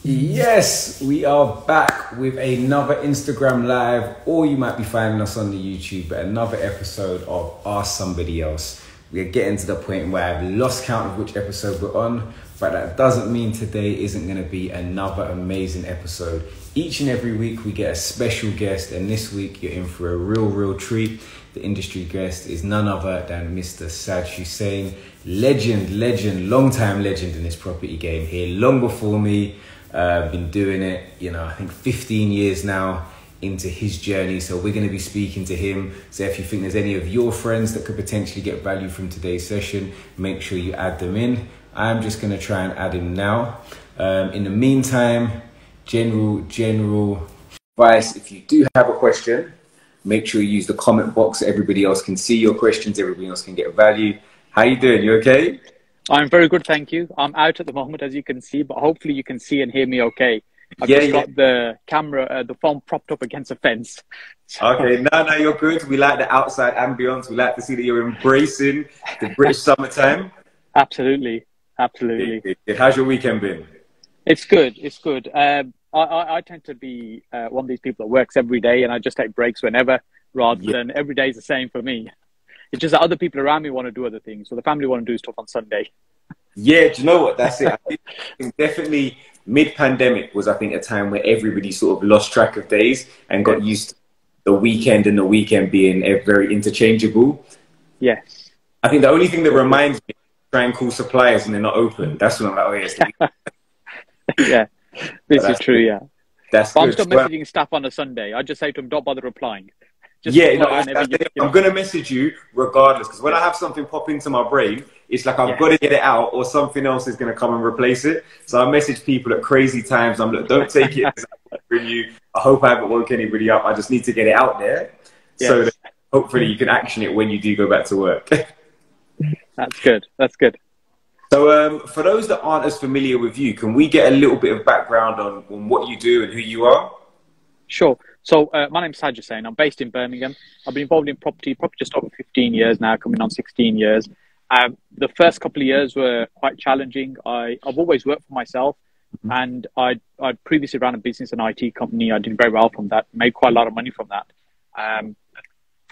Yes, we are back with another Instagram live, or you might be finding us on the YouTube, but another episode of Ask Somebody Else. We are getting to the point where I've lost count of which episode we're on, but that doesn't mean today isn't going to be another amazing episode. Each and every week we get a special guest, and this week you're in for a real treat. The industry guest is none other than Mr. Sad Hussein, legend, long-time legend in this property game here, long before me. Been doing it, I think 15 years now into his journey. So we're going to be speaking to him. So if you think there's any of your friends that could potentially get value from today's session, make sure you add them in. I'm just going to try and add him now. In the meantime, general advice, if you do have a question, make sure you use the comment box so everybody else can see your questions, everybody else can get value. How you doing? You okay? I'm very good, thank you. I'm out at the moment, as you can see, but hopefully you can see and hear me okay. I've just got the camera, the phone propped up against a fence. So... Okay, no, you're good. We like the outside ambience. We like to see that you're embracing the British summertime. Absolutely. How's your weekend been? It's good. I tend to be one of these people that works every day, and I just take breaks whenever, rather than every day is the same for me. It's just that other people around me want to do other things. So the family want to do stuff on Sunday. Yeah, do you know what? That's it. I think definitely mid-pandemic was, I think, a time where everybody sort of lost track of days and got used to the weekend and the weekend being very interchangeable. Yes. I think the only thing that reminds me is try and call suppliers and they're not open. That's when I'm like, oh, yes. Yeah, this is true, yeah. That's but good. I'm still messaging staff on a Sunday. I just say to them, don't bother replying. I'm going to message you regardless, because when I have something pop into my brain, it's like I've got to get it out or something else is going to come and replace it. So I message people at crazy times. I'm like, don't take it as I bring you. I hope I haven't woke anybody up. I just need to get it out there so that hopefully you can action it when you do go back to work. That's good. So for those that aren't as familiar with you, can we get a little bit of background on what you do and who you are? Sure. So my name's Sad Hussein. I'm based in Birmingham. I've been involved in property just over 15 years now, coming on 16 years. The first couple of years were quite challenging. I've always worked for myself, and I previously ran a business, an IT company. I did very well from that, made quite a lot of money from that.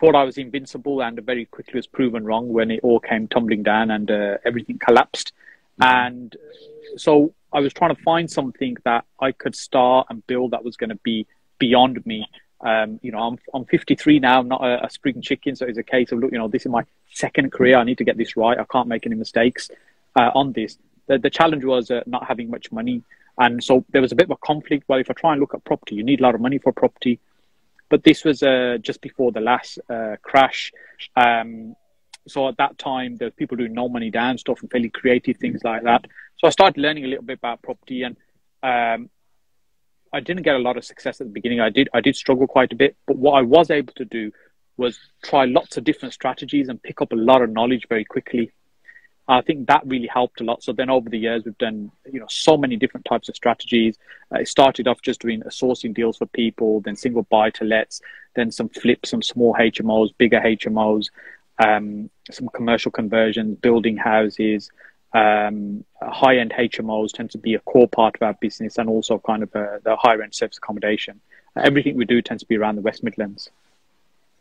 Thought I was invincible, and very quickly was proven wrong when it all came tumbling down and everything collapsed. And so I was trying to find something that I could start and build that was going to be beyond me. I'm 53 now. I'm not a spring chicken, so it's a case of, look, this is my second career. I need to get this right. I can't make any mistakes on this. The challenge was not having much money, and so there was a bit of a conflict. Well, if I try and look at property, you need a lot of money for property, but this was just before the last crash. So at that time, there were people doing no money down stuff and fairly creative things like that. So I started learning a little bit about property, and I didn't get a lot of success at the beginning. I did struggle quite a bit, but what I was able to do was try lots of different strategies and pick up a lot of knowledge very quickly. I think that really helped a lot. So then over the years, we've done, so many different types of strategies. It started off just doing sourcing deals for people, then single buy to lets, then some flips, some small HMOs, bigger HMOs, some commercial conversions, building houses. High-end HMOs tend to be a core part of our business, and also kind of the higher-end service accommodation. Everything we do tends to be around the West Midlands.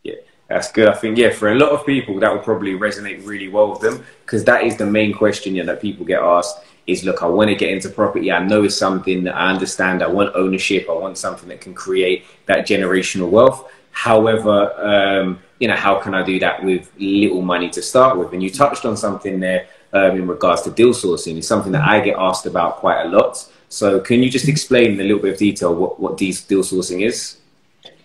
Yeah, that's good. I think, for a lot of people, that will probably resonate really well with them, because that is the main question that people get asked is, look, I want to get into property. I know it's something that I understand. I want ownership. I want something that can create that generational wealth. However, how can I do that with little money to start with? And you touched on something there in regards to deal sourcing. It's something that I get asked about quite a lot. So can you just explain in a little bit of detail what deal sourcing is?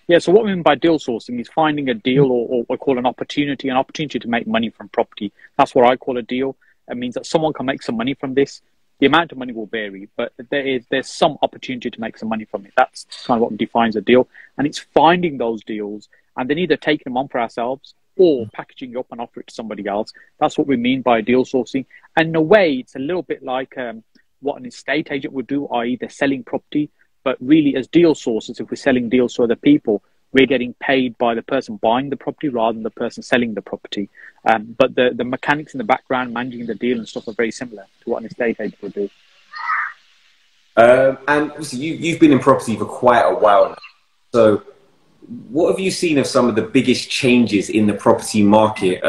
Yeah, so what we mean by deal sourcing is finding a deal, or what we call an opportunity to make money from property. That's what I call a deal. It means that someone can make some money from this. The amount of money will vary, but there's some opportunity to make some money from it. That's kind of what defines a deal. And it's finding those deals and then either taking them on for ourselves or packaging it up and offer it to somebody else. That's what we mean by deal sourcing. And in a way, it's a little bit like what an estate agent would do, i.e. they're selling property. But really, as deal sources, if we're selling deals to other people, we're getting paid by the person buying the property rather than the person selling the property. But the mechanics in the background, managing the deal and stuff are very similar to what an estate agent would do. And obviously you've been in property for quite a while now. So what have you seen of some of the biggest changes in the property market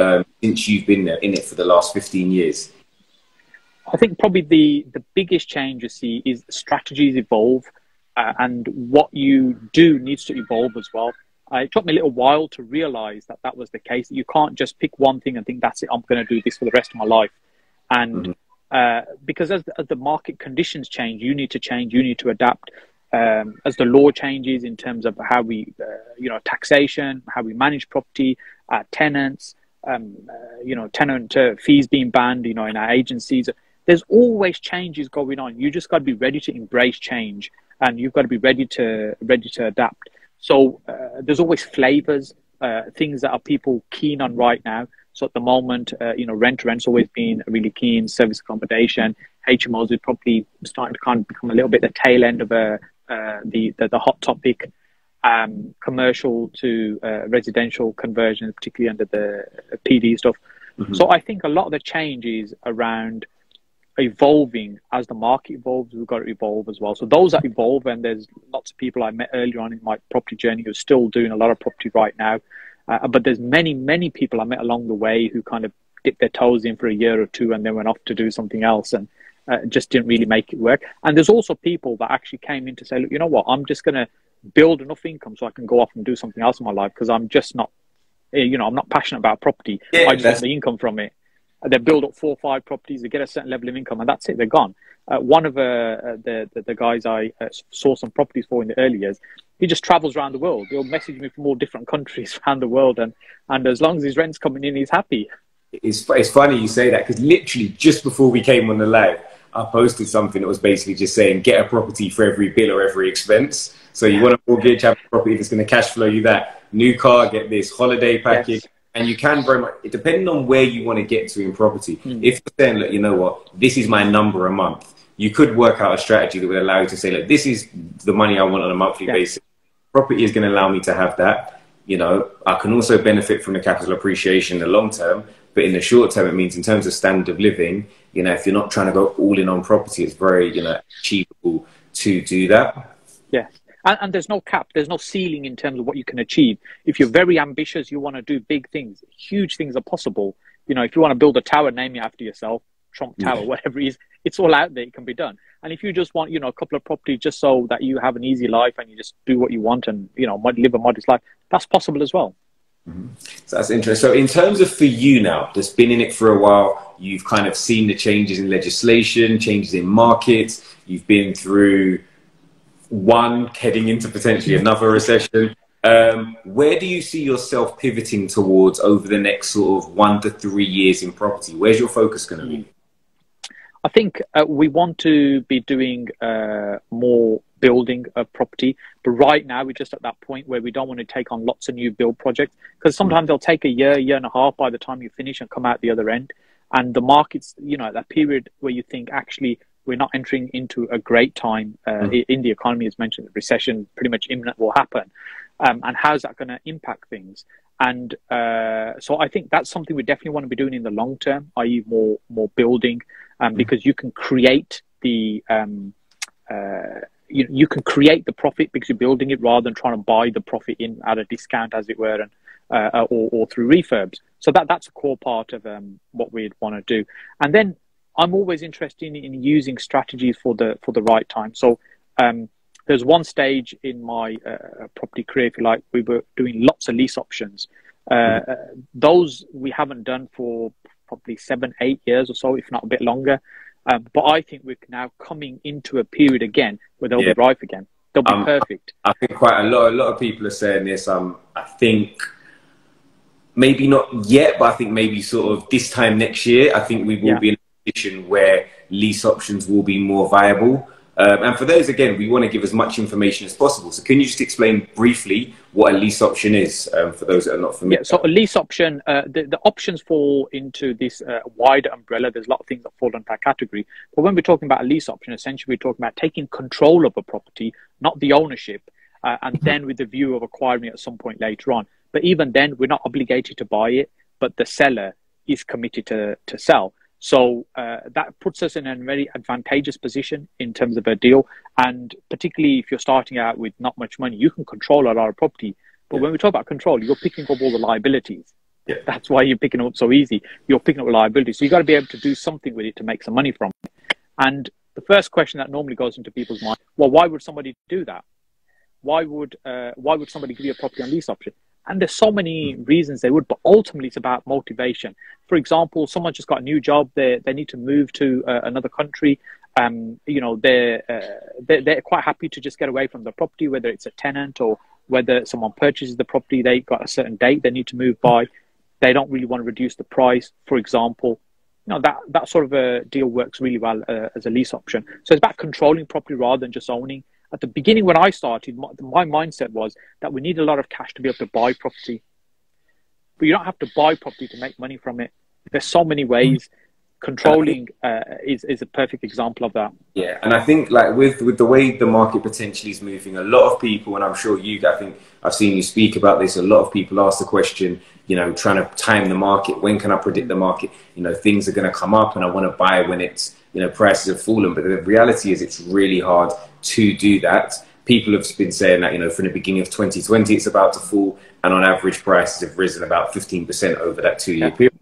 since you've been there, in it for the last 15 years? I think probably the biggest change you see is strategies evolve, and what you do needs to evolve as well. It took me a little while to realize that that was the case. You can't just pick one thing and think, that's it, I'm going to do this for the rest of my life. And because as the market conditions change, you need to change, you need to adapt. As the law changes in terms of how we, taxation, how we manage property, tenants, tenant fees being banned, in our agencies. There's always changes going on. You just got to be ready to embrace change, and you've got to be ready to adapt. So there's always flavors, things that are people keen on right now. So at the moment, rent to rent's always been really keen. Service accommodation, HMOs is probably starting to kind of become a little bit the tail end of the hot topic. Commercial to residential conversion, particularly under the PD stuff. So I think a lot of the change is around evolving. As the market evolves, we've got to evolve as well. So those that evolve, and there's lots of people I met earlier on in my property journey who are still doing a lot of property right now. But there's many people I met along the way who kind of dipped their toes in for a year or two and then went off to do something else and just didn't really make it work. And there's also people that actually came in to say, look, you know what, I'm just going to build enough income so I can go off and do something else in my life, because I'm just not, I'm not passionate about property. I just want the income from it. They build up 4 or 5 properties, they get a certain level of income, and that's it, they're gone. One of the guys I saw some properties for in the early years, he just travels around the world. He'll message me from all different countries around the world, and as long as his rent's coming in, he's happy. It's funny you say that, because literally just before we came on the live, I posted something that was basically just saying, get a property for every bill or every expense. So you want a mortgage, have a property that's going to cash flow you that. New car, get this holiday package. Yes. And you can very much, depending on where you want to get to in property, if you're saying, look, you know what, this is my number a month, you could work out a strategy that would allow you to say, look, this is the money I want on a monthly basis. Property is going to allow me to have that. I can also benefit from the capital appreciation in the long term, but in the short term, it means in terms of standard of living, if you're not trying to go all in on property, it's very, achievable to do that. Yes. And there's no cap, there's no ceiling in terms of what you can achieve. If you're very ambitious, you want to do big things, huge things are possible. If you want to build a tower, name it after yourself, Trump Tower, whatever it is, it's all out there, it can be done. And if you just want, a couple of properties just so that you have an easy life and you just do what you want and, live a modest life, that's possible as well. So that's interesting. So in terms of for you now, that's been in it for a while, you've kind of seen the changes in legislation, changes in markets, you've been through one heading into potentially another recession. Where do you see yourself pivoting towards over the next sort of 1 to 3 years in property? Where's your focus going to be? I think we want to be doing more building of property, but right now we're just at that point where we don't want to take on lots of new build projects, because sometimes they'll take a year and a half by the time you finish and come out the other end. And the market's, at that period where you think, actually, we're not entering into a great time in the economy. As mentioned, recession pretty much imminent will happen. And how's that going to impact things? And so I think that's something we definitely want to be doing in the long term, i.e. more building, because you can create the you can create the profit because you're building it rather than trying to buy the profit in at a discount, as it were, and or through refurbs. So that's a core part of what we'd want to do. And then I'm always interested in using strategies for the right time. So there's one stage in my property career, if you like, we were doing lots of lease options. Those we haven't done for probably 7-8 years or so, if not a bit longer. But I think we're now coming into a period again where they'll be ripe again. They'll be perfect. I think quite a lot of people are saying this. I think maybe not yet, but I think maybe sort of this time next year, I think we will be in a position where lease options will be more viable. And for those, again, we want to give as much information as possible. So can you just explain briefly what a lease option is for those that are not familiar? Yeah, so a lease option, the options fall into this wider umbrella. There's a lot of things that fall into that category. But when we're talking about a lease option, essentially we're talking about taking control of a property, not the ownership, and then with the view of acquiring it at some point later on. But even then, we're not obligated to buy it, but the seller is committed to sell. So that puts us in a very advantageous position in terms of a deal. And particularly if you're starting out with not much money, you can control a lot of property. But when we talk about control, you're picking up all the liabilities. Yeah. That's why you're picking up so easy. You're picking up liabilities. So you got to be able to do something with it to make some money from it. And the first question that normally goes into people's mind, well, why would somebody do that? Why would somebody give you a property on lease option? And there's so many reasons they would, but ultimately it's about motivation. For example, someone just got a new job, they need to move to another country. You know, they're quite happy to just get away from the property, whether it's a tenant or whether someone purchases the property, they got a certain date they need to move by. They don't really want to reduce the price, for example. You know, that sort of a deal works really well as a lease option. So it's about controlling property rather than just owning. At the beginning, when I started, my mindset was that we need a lot of cash to be able to buy property. But you don't have to buy property to make money from it. There's so many ways. Controlling is a perfect example of that. Yeah, and I think like with the way the market potentially is moving, a lot of people, and I'm sure I think I've seen you speak about this, a lot of people ask the question, you know, trying to time the market. When can I predict the market? You know, things are going to come up and I want to buy when it's, you know, prices have fallen. But the reality is it's really hard to do that. People have been saying that, you know, from the beginning of 2020, it's about to fall. And on average, prices have risen about 15% over that 2-year period.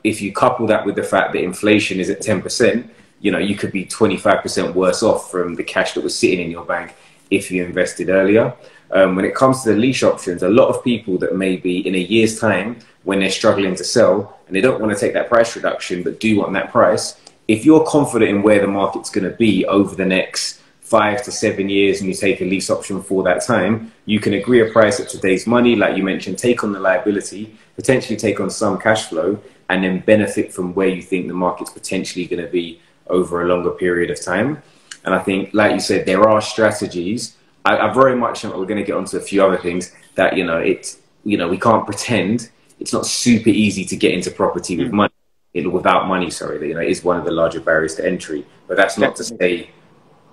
If you couple that with the fact that inflation is at 10%, you know, you could be 25% worse off from the cash that was sitting in your bank if you invested earlier. When it comes to the lease options, a lot of people that may be in a year's time when they're struggling to sell and they don't want to take that price reduction but do want that price, if you're confident in where the market's going to be over the next 5 to 7 years and you take a lease option for that time, you can agree a price at today's money, like you mentioned, take on the liability, potentially take on some cash flow, and then benefit from where you think the market's potentially going to be over a longer period of time. And I think, like you said, there are strategies. I very much, we're going to get onto a few other things that, you know, we can't pretend it's not super easy to get into property with money, without money, sorry, you know, it is one of the larger barriers to entry. But that's not to say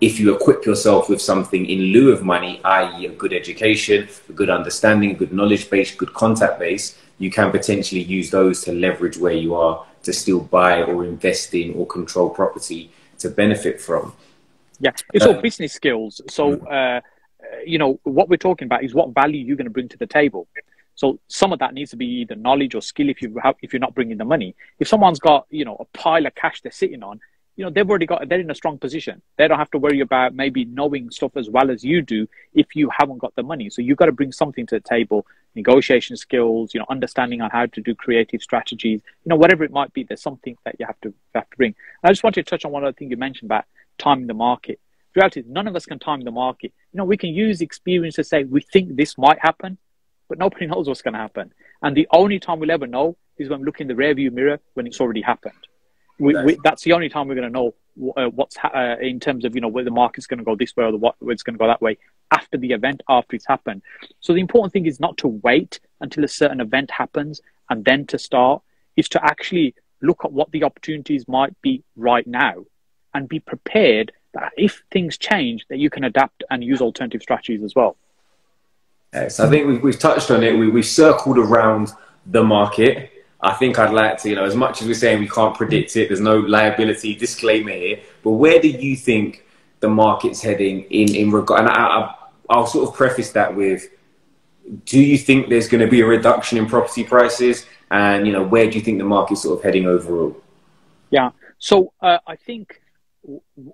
if you equip yourself with something in lieu of money, i.e. a good education, a good understanding, a good knowledge base, good contact base, you can potentially use those to leverage where you are to still buy or invest in or control property to benefit from. Yeah, it's all business skills. So, you know, what we're talking about is what value you're going to bring to the table. So some of that needs to be either knowledge or skill if you're not bringing the money. If someone's got, you know, a pile of cash they're sitting on, you know, they're in a strong position. They don't have to worry about maybe knowing stuff as well as you do if you haven't got the money. So you've got to bring something to the table, negotiation skills, you know, understanding on how to do creative strategies, you know, whatever it might be, there's something that you have to bring. And I just wanted to touch on one other thing you mentioned about timing the market. The reality is none of us can time the market. You know, we can use experience to say we think this might happen, but nobody knows what's going to happen. And the only time we'll ever know is when we look in the rearview mirror when it's already happened. That's the only time we're going to know what's in terms of, you know, where the market's going to go this way or where it's going to go that way after the event, after it's happened. So the important thing is not to wait until a certain event happens and then to start. It's to actually look at what the opportunities might be right now and be prepared that if things change, that you can adapt and use alternative strategies as well. Yes, I think we've touched on it. We've circled around the market. I think I'd like to, you know, as much as we're saying we can't predict it, there's no liability disclaimer here, but where do you think the market's heading in regard? And I'll sort of preface that with, do you think there's going to be a reduction in property prices? And, you know, where do you think the market's sort of heading overall? Yeah. So I think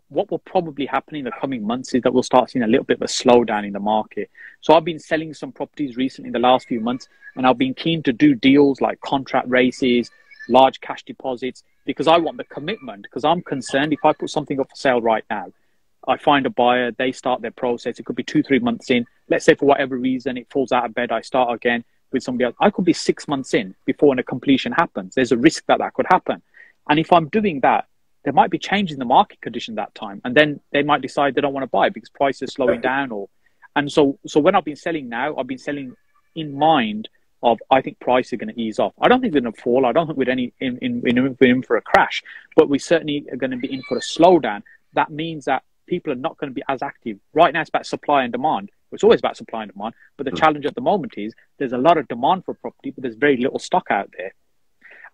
what will probably happen in the coming months is that we'll start seeing a little bit of a slowdown in the market. So I've been selling some properties recently in the last few months, and I've been keen to do deals like contract races, large cash deposits, because I want the commitment, because I'm concerned if I put something up for sale right now, I find a buyer, they start their process, it could be 2-3 months in, let's say for whatever reason it falls out of bed, I start again with somebody else, I could be 6 months in before a completion happens. There's a risk that could happen. And if I'm doing that, there might be changes in the market condition that time, and then they might decide they don't want to buy because price is slowing down. And so when I've been selling now, I've been selling in mind of, I think prices are going to ease off. I don't think they're going to fall. I don't think we're in for a crash, but we certainly are going to be in for a slowdown. That means that people are not going to be as active. Right now it's about supply and demand. It's always about supply and demand, but the challenge at the moment is there's a lot of demand for property, but there's very little stock out there.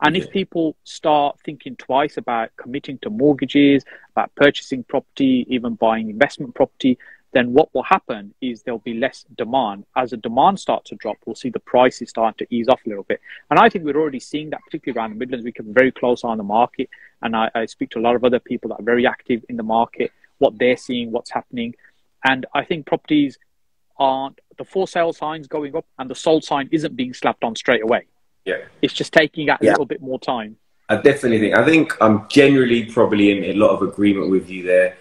And if people start thinking twice about committing to mortgages, about purchasing property, even buying investment property, then what will happen is there'll be less demand. As the demand starts to drop, we'll see the prices start to ease off a little bit. And I think we're already seeing that, particularly around the Midlands. We keep a very close eye on the market. And I speak to a lot of other people that are very active in the market, what they're seeing, what's happening. And I think properties aren't, the for sale signs going up and the sold sign isn't being slapped on straight away. Yeah. It's just taking a little bit more time. I definitely think I'm generally probably in a lot of agreement with you there.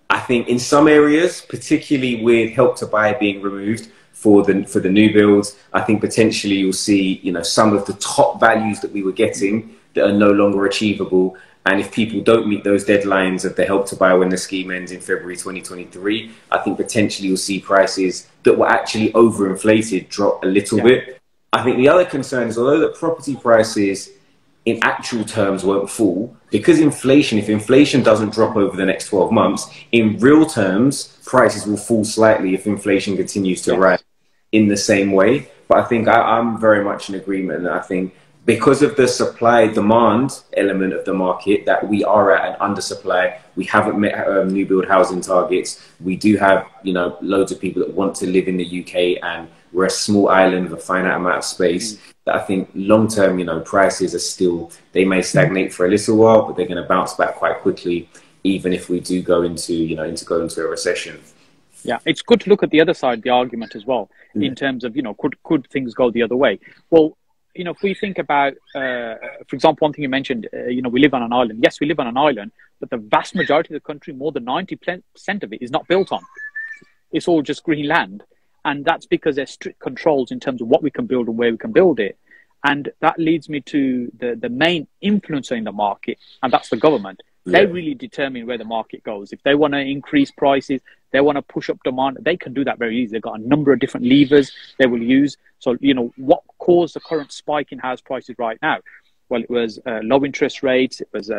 I think in some areas, particularly with Help to Buy being removed for the new builds, I think potentially you'll see, you know, some of the top values that we were getting that are no longer achievable. And if people don't meet those deadlines of the Help to Buy when the scheme ends in February 2023, I think potentially you'll see prices that were actually overinflated drop a little bit. I think the other concern is, although the property prices in actual terms won't fall, because inflation, if inflation doesn't drop over the next 12 months, in real terms, prices will fall slightly if inflation continues to rise in the same way. But I think I'm very much in agreement that I think because of the supply demand element of the market, that we are at an undersupply. We haven't met new build housing targets. We do have, you know, loads of people that want to live in the UK, and we're a small island with a finite amount of space. That I think long term, you know, prices are still, they may stagnate for a little while, but they're going to bounce back quite quickly, even if we do go into, you know, go into a recession. Yeah, it's good to look at the other side of the argument as well, in terms of, you know, could things go the other way? Well, you know, if we think about, for example, one thing you mentioned, you know, we live on an island. Yes, we live on an island, but the vast majority of the country, more than 90% of it, is not built on. It's all just green land. And that's because there's strict controls in terms of what we can build and where we can build it. And that leads me to the main influencer in the market, and that's the government. They really determine where the market goes. If they want to increase prices, they want to push up demand, they can do that very easily. They've got a number of different levers they will use. So, you know, what caused the current spike in house prices right now? Well, it was low interest rates, it was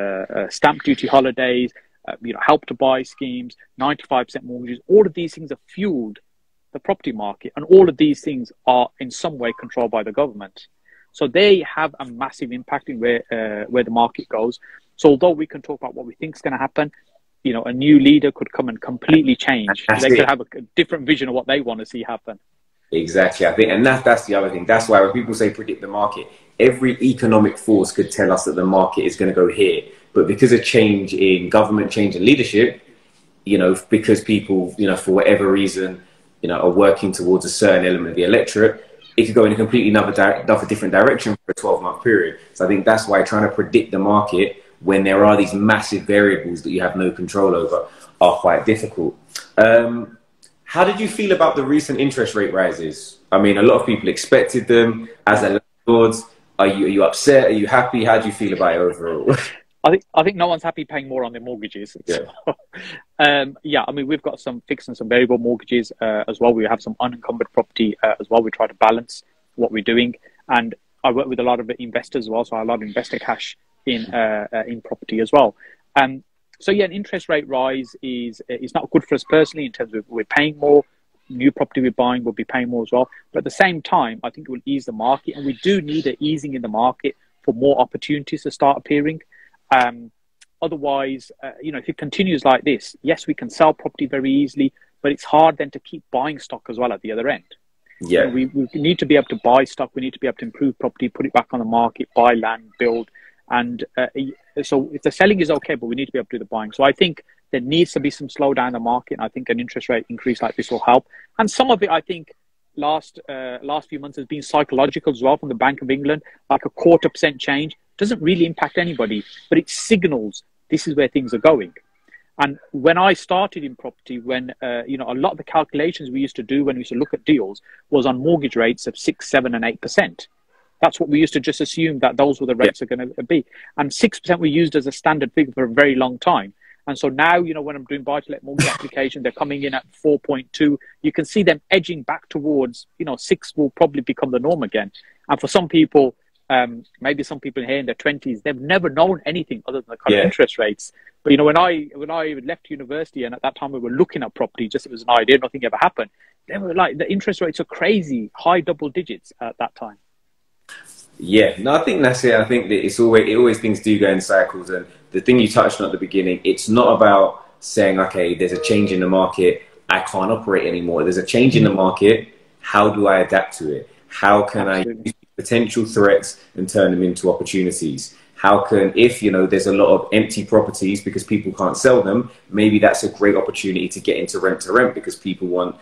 stamp duty holidays, you know, Help to Buy schemes, 95% mortgages. All of these things have fueled the property market, and all of these things are in some way controlled by the government. So they have a massive impact in where the market goes. So although we can talk about what we think is going to happen, you know, a new leader could come and completely change. They could have a different vision of what they want to see happen. Exactly. I think, and that's the other thing. That's why when people say predict the market, every economic force could tell us that the market is going to go here. But because of change in government, change in leadership, you know, because people, you know, for whatever reason, you know, are working towards a certain element of the electorate, it could go in a completely another different direction for a 12-month period. So I think that's why trying to predict the market when there are these massive variables that you have no control over are quite difficult. How did you feel about the recent interest rate rises? I mean, a lot of people expected them. As a landlord, are you upset? Are you happy? How do you feel about it overall? I think no one's happy paying more on their mortgages. Yeah. So, yeah, I mean, we've got some fixed and some variable mortgages as well. We have some unencumbered property as well. We try to balance what we're doing. And I work with a lot of investors as well, so I have a lot of investor cash in property as well. So yeah, an interest rate rise is not good for us personally in terms of we're paying more. New property we're buying will be paying more as well. But at the same time, I think it will ease the market, and we do need an easing in the market for more opportunities to start appearing. Otherwise, you know, if it continues like this, yes, we can sell property very easily, but it's hard then to keep buying stock as well at the other end. Yeah, you know, we need to be able to buy stock. We need to be able to improve property, put it back on the market, buy land, build. And so if the selling is okay, but we need to be able to do the buying. So I think there needs to be some slowdown in the market. And I think an interest rate increase like this will help. And some of it, I think, last few months has been psychological as well from the Bank of England. Like a 0.25% change doesn't really impact anybody, but it signals this is where things are going. And when I started in property, when you know, a lot of the calculations we used to do when we used to look at deals was on mortgage rates of 6%, 7%, and 8%. That's what we used to just assume that those were the rates are going to be. And 6% we used as a standard figure for a very long time. And so now, you know, when I'm doing buy-to-let mortgage application, they're coming in at 4.2. You can see them edging back towards, you know, 6 will probably become the norm again. And for some people, maybe some people here in their 20s, they've never known anything other than the current interest rates. But, you know, when I left university, and at that time we were looking at property, just it was an idea, nothing ever happened. They were like, the interest rates are crazy, high double digits at that time. Yeah, no, I think that's it. I think that it always things do go in cycles. And the thing you touched on at the beginning, it's not about saying, okay, there's a change in the market, I can't operate anymore. There's a change in the market. How do I adapt to it? How can I Absolutely. use potential threats and turn them into opportunities? How can, if, there's a lot of empty properties because people can't sell them, maybe that's a great opportunity to get into rent to rent because people want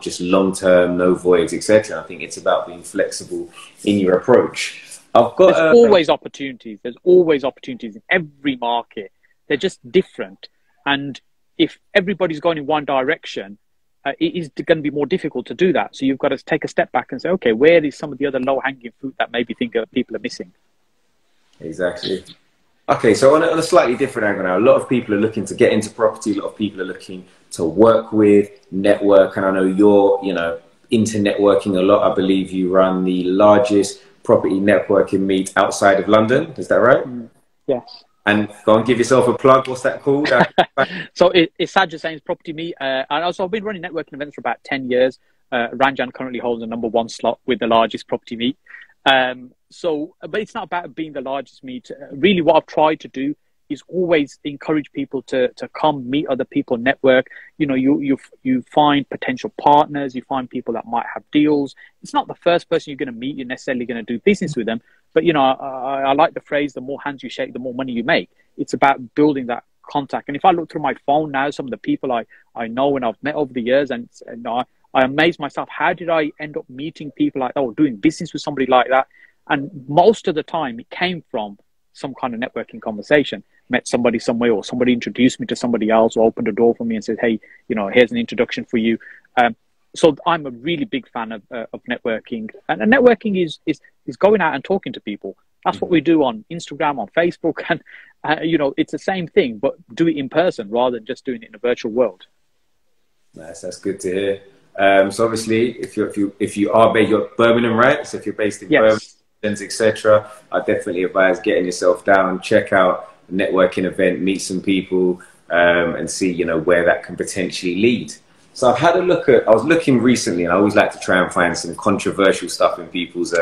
just long term, no voids, etc. I think it's about being flexible in your approach. I've got There's always opportunities. There's always opportunities in every market. They're just different. And if everybody's going in one direction, it is going to be more difficult to do that. So you've got to take a step back and say, okay, where is some of the other low hanging fruit that maybe people are missing? Exactly. Okay, so on a slightly different angle now, a lot of people are looking to get into property. A lot of people are looking to work with, network, and I know you're, into networking a lot. I believe you run the largest property networking meet outside of London. Is that right? Yes. And go and give yourself a plug. What's that called? So it's Sajid Sain's Property Meet. And also I've been running networking events for about 10 years. Ranjan currently holds the #1 slot with the largest property meet. But it's not about being the largest meet. Really what I've tried to do is always encourage people to come meet other people, network. You find potential partners, you find people that might have deals. It's not the first person you're going to meet, you're necessarily going to do business with them. But, I like the phrase, the more hands you shake, the more money you make. It's about building that contact. And if I look through my phone now, some of the people I know and I've met over the years, and I amaze myself, how did I end up meeting people like that or doing business with somebody like that? And most of the time it came from some kind of networking conversation. Met somebody somewhere, or somebody introduced me to somebody else, or opened a door for me and said, hey, here's an introduction for you. So I'm a really big fan of networking. And networking is going out and talking to people. That's what we do on Instagram, on Facebook. And, it's the same thing, but do it in person rather than just doing it in a virtual world. Nice, that's good to hear. So obviously, if you're Birmingham, right? So if you're based in Birmingham, etc., I definitely advise getting yourself down, check out a networking event, meet some people, and see where that can potentially lead. So I've had a look I was looking recently, and I always like to try and find some controversial stuff in people's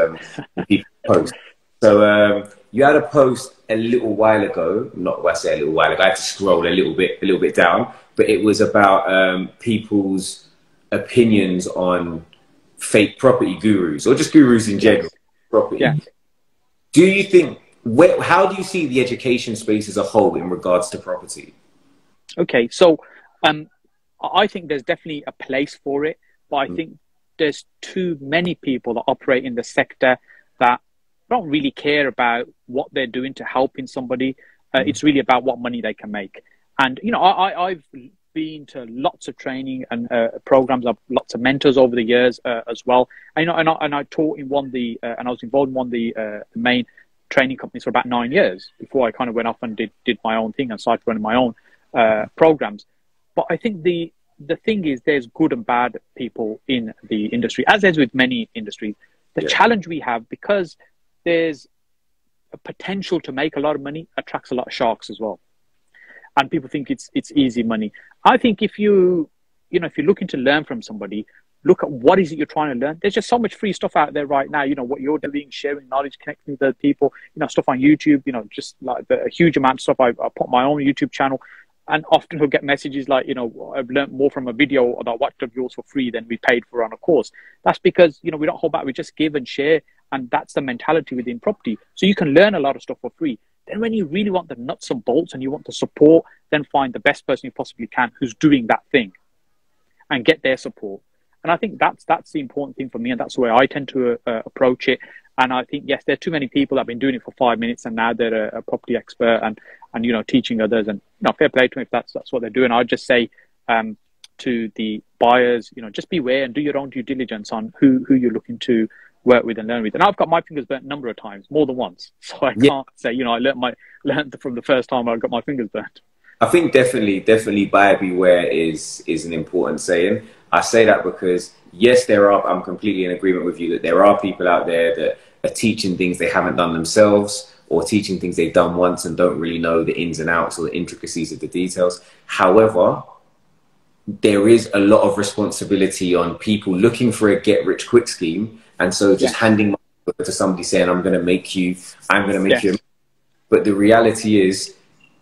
posts. So you had a post a little while ago, not I say a little while ago, I had to scroll a little bit down, but it was about people's opinions on fake property gurus, or just gurus in general. Property. Yeah. Do you think, how do you see the education space as a whole in regards to property? Okay, so I think there's definitely a place for it, but I think there's too many people that operate in the sector that don't really care about what they're doing to helping somebody. It's really about what money they can make. And, I've been to lots of training and programs. I've lots of mentors over the years as well. And I taught in and I was involved in one of the main training companies for about 9 years before I kind of went off and did my own thing and started running my own programs. But I think the thing is, there's good and bad people in the industry, as is with many industries. The challenge we have, because there's a potential to make a lot of money, attracts a lot of sharks as well. And people think it's easy money. I think if you're looking to learn from somebody, look at what is it you're trying to learn. There's just so much free stuff out there right now. What you're doing, sharing knowledge, connecting with other people, stuff on YouTube, just like a huge amount of stuff. I put my own YouTube channel, and often we'll get messages like, I've learned more from a video that I watched of yours for free than we paid for on a course. That's because, we don't hold back. We just give and share. And that's the mentality within property. So you can learn a lot of stuff for free. Then when you really want the nuts and bolts and you want the support, then find the best person you possibly can who's doing that thing and get their support. And I think that's the important thing for me, and that's the way I tend to approach it. And I think, yes, there are too many people that have been doing it for 5 minutes and now they're a property expert and teaching others. And fair play to them if that's what they're doing. I'd just say to the buyers, just beware and do your own due diligence on who you're looking to work with and learn with. And I've got my fingers burnt a number of times, more than once. So I can't say, I learned from the first time I got my fingers burnt. I think definitely buyer beware is an important saying. I say that because, yes, I'm completely in agreement with you that there are people out there that are teaching things they haven't done themselves, or teaching things they've done once and don't really know the ins and outs or the intricacies of the details. However, there is a lot of responsibility on people looking for a get-rich-quick scheme, and so just handing money to a to somebody saying, I'm going to make you, I'm going to make Yes. you. But the reality is,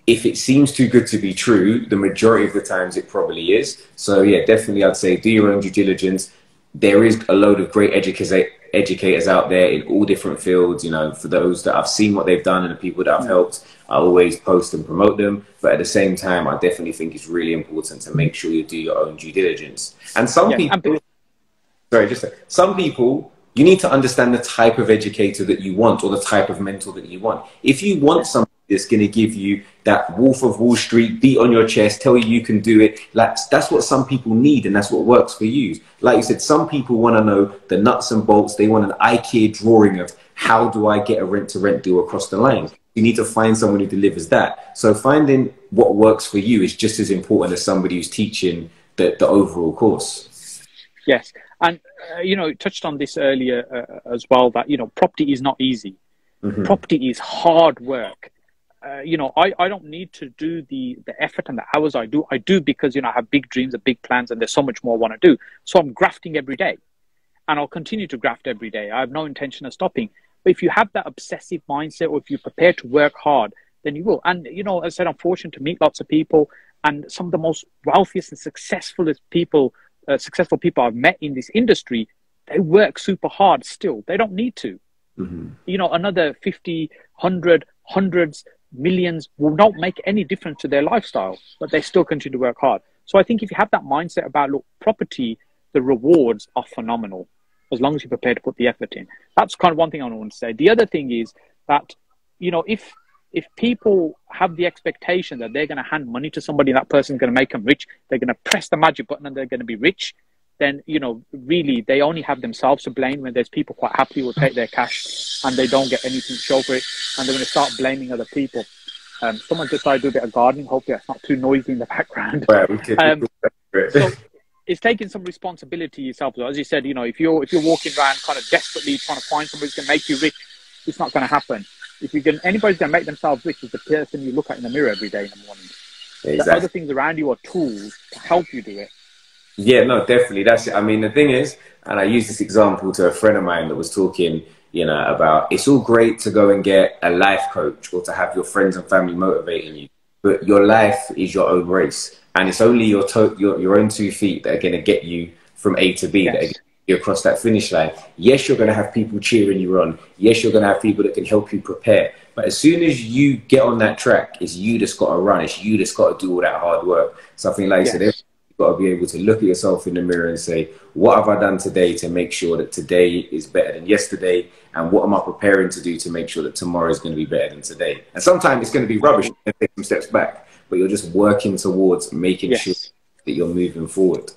if it seems too good to be true, the majority of the times it probably is. So yeah, definitely I'd say do your own due diligence. There is a load of great educators out there in all different fields. You know, for those that I've seen what they've done and the people that I've helped, I always post and promote them. But at the same time, I definitely think it's really important to make sure you do your own due diligence. And some Yes. people, sorry, just some people, you need to understand the type of educator that you want or the type of mentor that you want. If you want somebody that's going to give you that Wolf of Wall Street, beat on your chest, tell you can do it, like, that's what some people need, and that's what works for you. Like you said, some people want to know the nuts and bolts. They want an IKEA drawing of how do I get a rent-to-rent deal across the line. You need to find someone who delivers that. So finding what works for you is just as important as somebody who's teaching the overall course. Yes. And, you know, touched on this earlier as well, that, you know, property is not easy. Property is hard work. You know, I don't need to do the effort and the hours I do because, you know, I have big dreams and big plans and there's so much more I want to do. So I'm grafting every day and I'll continue to graft every day. I have no intention of stopping. But if you have that obsessive mindset, or if you're prepared to work hard, then you will. And, you know, as I said, I'm fortunate to meet lots of people, and some of the most wealthiest and successful people I've met in this industry, they work super hard still. They don't need to. You know, another 50, 100, hundreds, millions will not make any difference to their lifestyle, but they still continue to work hard. So I think if you have that mindset about, look, property, the rewards are phenomenal as long as you're prepared to put the effort in. That's kind of one thing I want to say. The other thing is that, you know, if people have the expectation that they're going to hand money to somebody, that person's going to make them rich, they're going to press the magic button and they're going to be rich, then, you know, really they only have themselves to blame when there's people quite happy will take their cash and they don't get anything to show for it, and they're going to start blaming other people. Someone decided to do a bit of gardening. Hopefully that's not too noisy in the background. So it's taking some responsibility yourself. So as you said, you know, if you're walking around kind of desperately trying to find somebody who's going to make you rich, it's not going to happen. If anybody's going to make themselves rich is the person you look at in the mirror every day in the morning. Exactly. The other things around you are tools to help you do it. Yeah, no, definitely. That's it. I mean, the thing is, and I use this example to a friend of mine that was talking, you know, about it's all great to go and get a life coach or to have your friends and family motivating you, but your life is your own race, and it's only your own 2 feet that are going to get you from A to B, that are going to get you across that finish line. Yes, you're going to have people cheering you on. Yes, you're going to have people that can help you prepare. But as soon as you get on that track, it's you that's got to run. It's you that's got to do all that hard work. Something like I said, got to be able to look at yourself in the mirror and say, what have I done today to make sure that today is better than yesterday? And what am I preparing to do to make sure that tomorrow is going to be better than today? And sometimes it's going to be rubbish and take some steps back, but you're just working towards making sure that you're moving forward.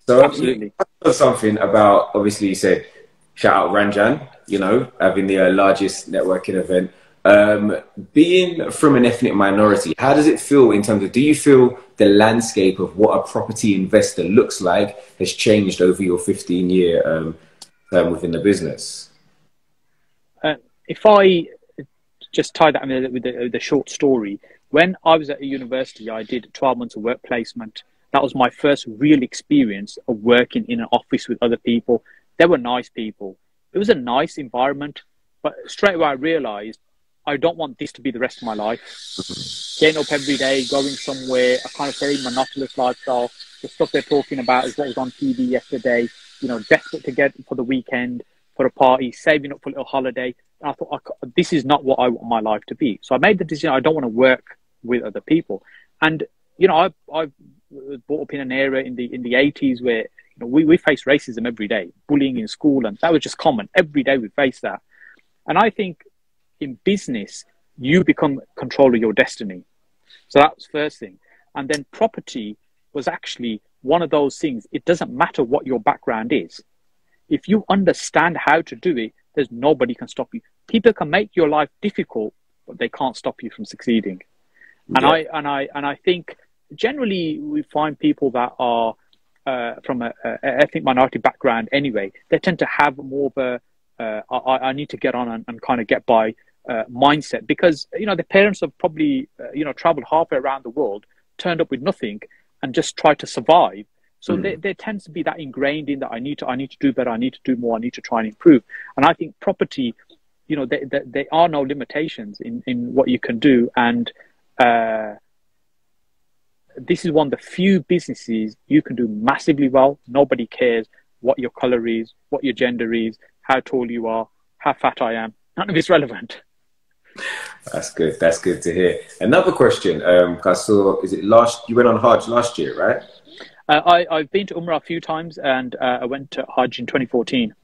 So absolutely. Something about, obviously you said, shout out Ranjan, you know, having the largest networking event. Being from an ethnic minority, how does it feel in terms of, do you feel the landscape of what a property investor looks like has changed over your 15-year term within the business? If I just tie that in with the short story, when I was at a university, I did 12 months of work placement. That was my first real experience of working in an office with other people. They were nice people. It was a nice environment, but straight away I realized I don't want this to be the rest of my life. Getting up every day, going somewhere, a kind of very monotonous lifestyle. The stuff they're talking about is what was on TV yesterday, you know, desperate to get for the weekend, for a party, saving up for a little holiday. And I thought, this is not what I want my life to be. So I made the decision, I don't want to work with other people. And, you know, I was brought up in an era in the 80s where, you know, we faced racism every day, bullying in school, and that was just common. Every day we faced that. And I think in business, you become control of your destiny. So that was the first thing. And then property was actually one of those things. It doesn't matter what your background is. If you understand how to do it, there's nobody can stop you. People can make your life difficult, but they can't stop you from succeeding. Yeah. And I think generally we find people that are from a ethnic minority background anyway, they tend to have more of a I need to get on and kind of get by mindset, because, you know, the parents have probably, you know, traveled halfway around the world, turned up with nothing and just tried to survive. So there tends to be that ingrained in that I need to do better, I need to do more, I need to try and improve. And I think property, you know, there are no limitations in what you can do. And this is one of the few businesses you can do massively well. Nobody cares what your color is, what your gender is, how tall you are, how fat I am. None of it's relevant. That's good. That's good to hear. Another question. I saw, you went on Hajj last year, right? I've been to Umrah a few times, and I went to Hajj in 2014.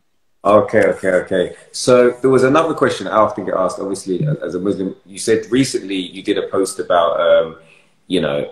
Okay. So there was another question I often get asked, obviously, as a Muslim. You said recently you did a post about, you know,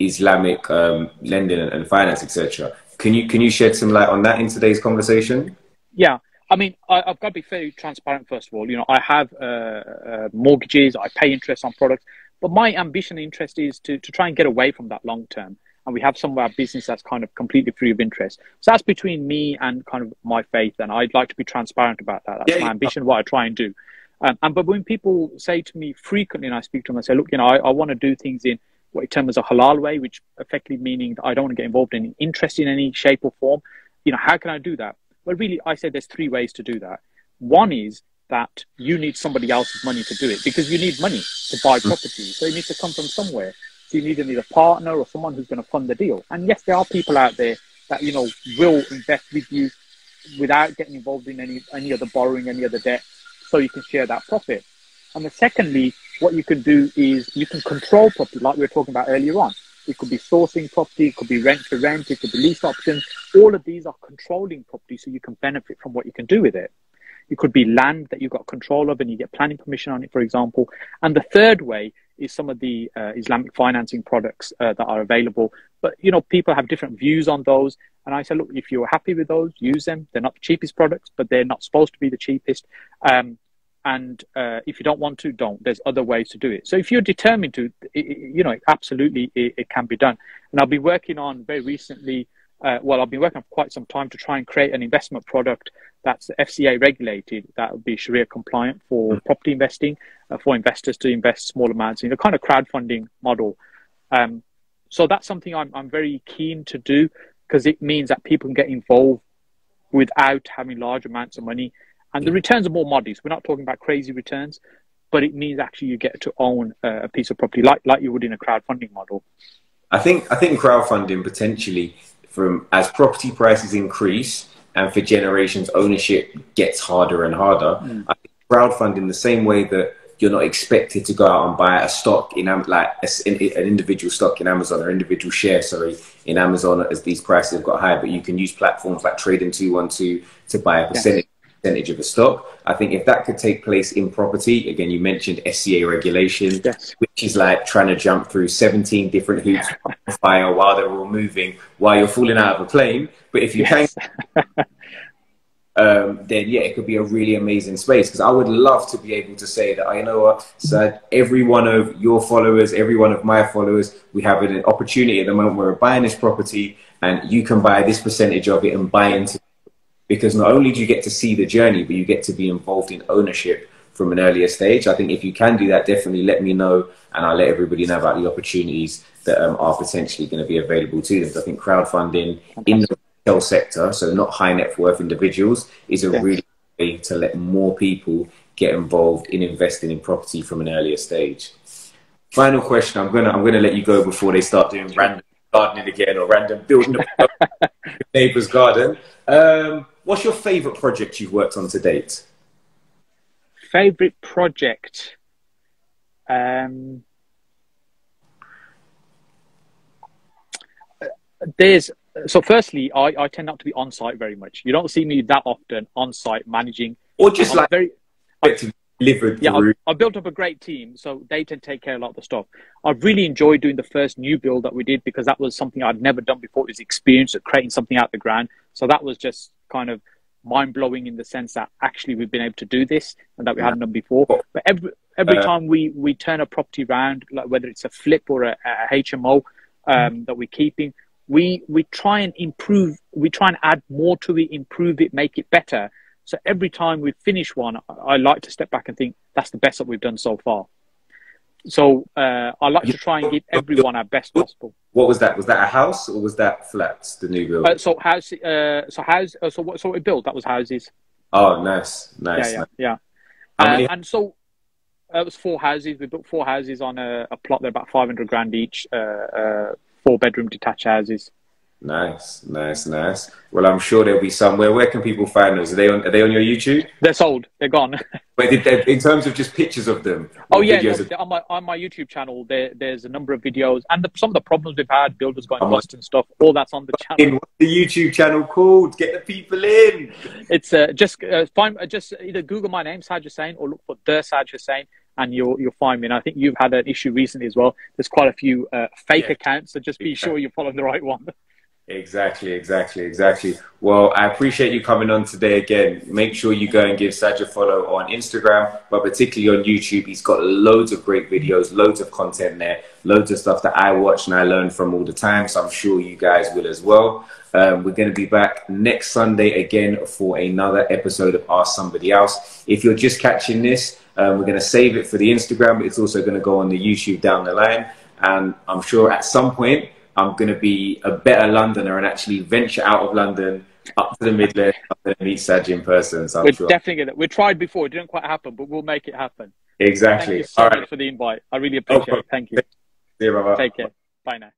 Islamic lending and finance, etc. Can you shed some light on that in today's conversation? Yeah. I mean, I've got to be very transparent, first of all. You know, I have mortgages, I pay interest on products, but my ambition and interest is to try and get away from that long term. And we have some of our business that's kind of completely free of interest. So that's between me and kind of my faith. And I'd like to be transparent about that. That's my ambition, what I try and do. But when people say to me frequently, and I speak to them, I say, look, you know, I want to do things in what term is a halal way, which effectively meaning that I don't want to get involved in interest in any shape or form. You know, how can I do that? Well, really, I say there's three ways to do that. One is that you need somebody else's money to do it, because you need money to buy property. So it needs to come from somewhere. So you need a partner or someone who's going to fund the deal. And yes, there are people out there that, you know, will invest with you without getting involved in any other borrowing, any other debt, so you can share that profit. And then secondly, what you can do is you can control property, like we were talking about earlier on. It could be sourcing property, it could be rent to rent, it could be lease options. All of these are controlling property, so you can benefit from what you can do with it. It could be land that you've got control of and you get planning permission on it, for example. And the third way is some of the Islamic financing products that are available. But, you know, people have different views on those. And I say, look, if you're happy with those, use them. They're not the cheapest products, but they're not supposed to be the cheapest. And if you don't want to, don't. There's other ways to do it. So if you're determined to, you know, absolutely it can be done. And I've been working on very recently, I've been working on for quite some time to try and create an investment product that's FCA regulated, that would be Sharia compliant for property investing, for investors to invest small amounts in a kind of crowdfunding model. So that's something I'm very keen to do, because it means that people can get involved without having large amounts of money. And the returns are more modest. We're not talking about crazy returns, but it means actually you get to own a piece of property like you would in a crowdfunding model. I think crowdfunding potentially, as property prices increase and for generations ownership gets harder and harder, I think crowdfunding, the same way that you're not expected to go out and buy a stock in an individual stock in Amazon, or individual share, in Amazon, as these prices have got high, but you can use platforms like Trading 212 to buy a percentage of a stock. I think if that could take place in property, again, you mentioned SCA regulation, which is like trying to jump through 17 different hoops on fire while they're all moving, while you're falling out of a plane. But if you can, then yeah, it could be a really amazing space. Because I would love to be able to say that, you know what, Sad, every one of your followers, every one of my followers, we have an opportunity at the moment where we're buying this property, and you can buy this percentage of it and buy into. Because not only do you get to see the journey, but you get to be involved in ownership from an earlier stage. I think if you can do that, definitely let me know, and I'll let everybody know about the opportunities that are potentially going to be available to them. So I think crowdfunding in the retail sector, so not high net worth individuals, is a really good way to let more people get involved in investing in property from an earlier stage. Final question. I'm gonna let you go before they start doing random gardening again, or random building a neighbour's garden. What's your favourite project you've worked on to date? Favourite project? So firstly, I tend not to be on site very much. You don't see me that often on site managing. Or just like delivered through. I built up a great team, so they tend to take care of a lot of the stuff. I really enjoyed doing the first new build that we did, because that was something I'd never done before. It was experience of creating something out of the ground. So that was just kind of mind-blowing in the sense that actually we've been able to do this and that we hadn't done before. But every time we turn a property around, like whether it's a flip or a HMO that we're keeping, we try and improve, we try and add more to it, improve it, make it better. So every time we finish one, I like to step back and think that's the best that we've done so far. So I like to try and give everyone our best possible. What was that? Was that a house or was that flats? The new build. So what we built, that was houses. Oh, nice, nice, nice. Yeah. How many? And so it was 4 houses. We built 4 houses on a plot. They're about 500 grand each. 4-bedroom detached houses. Nice, nice, nice. Well, I'm sure there'll be somewhere. Where can people find those? Are they on your YouTube? They're sold. They're gone. But in terms of just pictures of them? Oh yeah, no, on my YouTube channel, there's a number of videos, and some of the problems we've had, builders going bust and stuff. All that's on the channel. What's the YouTube channel called? Get the people in. It's just either Google my name, Saj Hussain, or look for the Saj Hussain, and you'll find me. And I think you've had an issue recently as well. There's quite a few fake accounts, so just be sure you follow the right one. Exactly. Well, I appreciate you coming on today again. Make sure you go and give Saj a follow on Instagram, but particularly on YouTube. He's got loads of great videos, loads of content there, loads of stuff that I watch and I learn from all the time. So I'm sure you guys will as well. We're going to be back next Sunday again for another episode of Ask Somebody Else. If you're just catching this, we're going to save it for the Instagram, but it's also going to go on the YouTube down the line. And I'm sure at some point, I'm going to be a better Londoner and actually venture out of London up to the Midlands. I'm going to meet Saj in person. So we're definitely going to. We tried before. It didn't quite happen, but we'll make it happen. Exactly. Thank you so much for the invite. I really appreciate it. Thank you. See you, brother. Take care. Bye now.